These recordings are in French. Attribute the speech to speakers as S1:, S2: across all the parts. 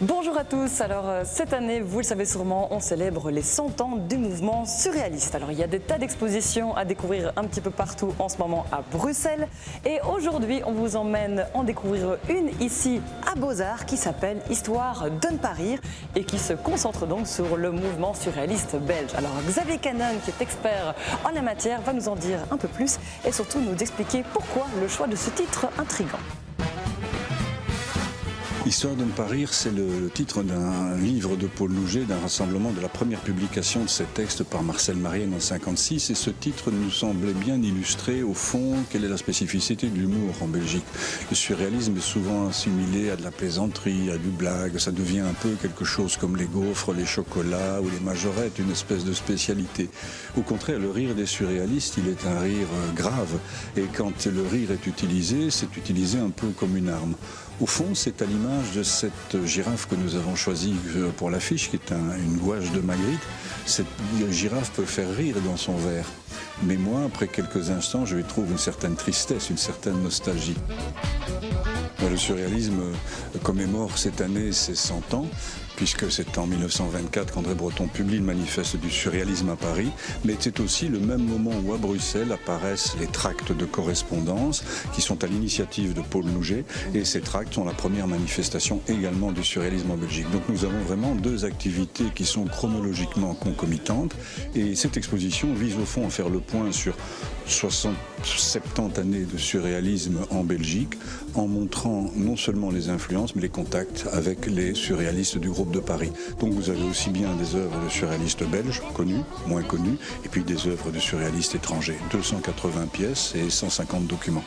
S1: Bonjour à tous, alors cette année, vous le savez sûrement, on célèbre les 100 ans du mouvement surréaliste. Alors il y a des tas d'expositions à découvrir un petit peu partout en ce moment à Bruxelles. Et aujourd'hui, on vous emmène en découvrir une ici à Beaux-Arts qui s'appelle Histoire de ne pas rire et qui se concentre donc sur le mouvement surréaliste belge. Alors Xavier Canon, qui est expert en la matière, va nous en dire un peu plus et surtout nous expliquer pourquoi le choix de ce titre intriguant.
S2: Histoire de ne pas rire, c'est le titre d'un livre de Paul Louget, d'un rassemblement de la première publication de ces textes par Marcel Marienne en 1956. Et ce titre nous semblait bien illustrer, au fond, quelle est la spécificité de l'humour en Belgique. Le surréalisme est souvent assimilé à de la plaisanterie, à du blague. Ça devient un peu quelque chose comme les gaufres, les chocolats ou les majorettes, une espèce de spécialité. Au contraire, le rire des surréalistes, il est un rire grave. Et quand le rire est utilisé, c'est utilisé un peu comme une arme. Au fond, c'est à l'image de cette girafe que nous avons choisie pour l'affiche, qui est une gouache de Magritte. Cette girafe peut faire rire dans son verre. Mais moi, après quelques instants, je y trouve une certaine tristesse, une certaine nostalgie. Le surréalisme commémore cette année ses 100 ans, puisque c'est en 1924 qu'André Breton publie le manifeste du surréalisme à Paris, mais c'est aussi le même moment où à Bruxelles apparaissent les tracts de correspondance qui sont à l'initiative de Paul Louget, et ces tracts sont la première manifestation également du surréalisme en Belgique. Donc nous avons vraiment deux activités qui sont chronologiquement concomitantes, et cette exposition vise au fond à faire le point sur 70 années de surréalisme en Belgique, en montrant non seulement les influences, mais les contacts avec les surréalistes du groupe de Paris. Donc vous avez aussi bien des œuvres de surréalistes belges, connus, moins connus, et puis des œuvres de surréalistes étrangers. 280 pièces et 150 documents.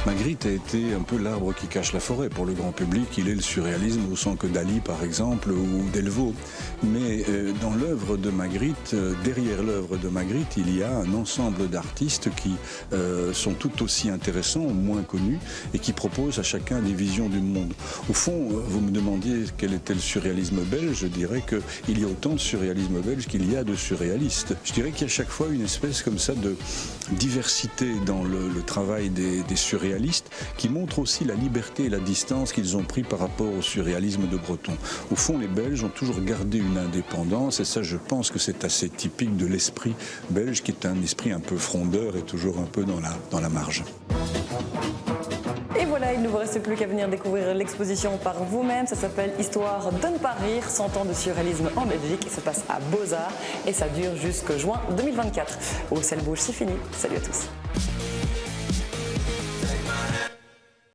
S2: Magritte a été un peu l'arbre qui cache la forêt. Pour le grand public, il est le surréalisme autant que Dali, par exemple, ou Delvaux. Mais dans l'œuvre de Magritte, derrière l'œuvre de Magritte, il y a un ensemble d'artistes qui sont tout aussi intéressants, moins connus, et qui proposent à chacun des visions du monde. Au fond, vous me demandiez quel était le surréalisme belge, je dirais qu'il y a autant de surréalisme belge qu'il y a de surréalistes. Je dirais qu'il y a chaque fois une espèce comme ça de diversité dans le travail des surréalistes, qui montre aussi la liberté et la distance qu'ils ont pris par rapport au surréalisme de Breton. Au fond, les Belges ont toujours gardé une indépendance, et ça, je pense que c'est assez typique de l'esprit belge, qui est un esprit un peu frondeur et toujours un peu dans la marge.
S1: Et voilà, il ne vous reste plus qu'à venir découvrir l'exposition par vous-même. Ça s'appelle Histoire de ne pas rire, 100 ans de surréalisme en Belgique. Ça se passe à Beaux-Arts et ça dure jusqu'en juin 2024. Bruxelles Bouge, c'est fini. Salut à tous.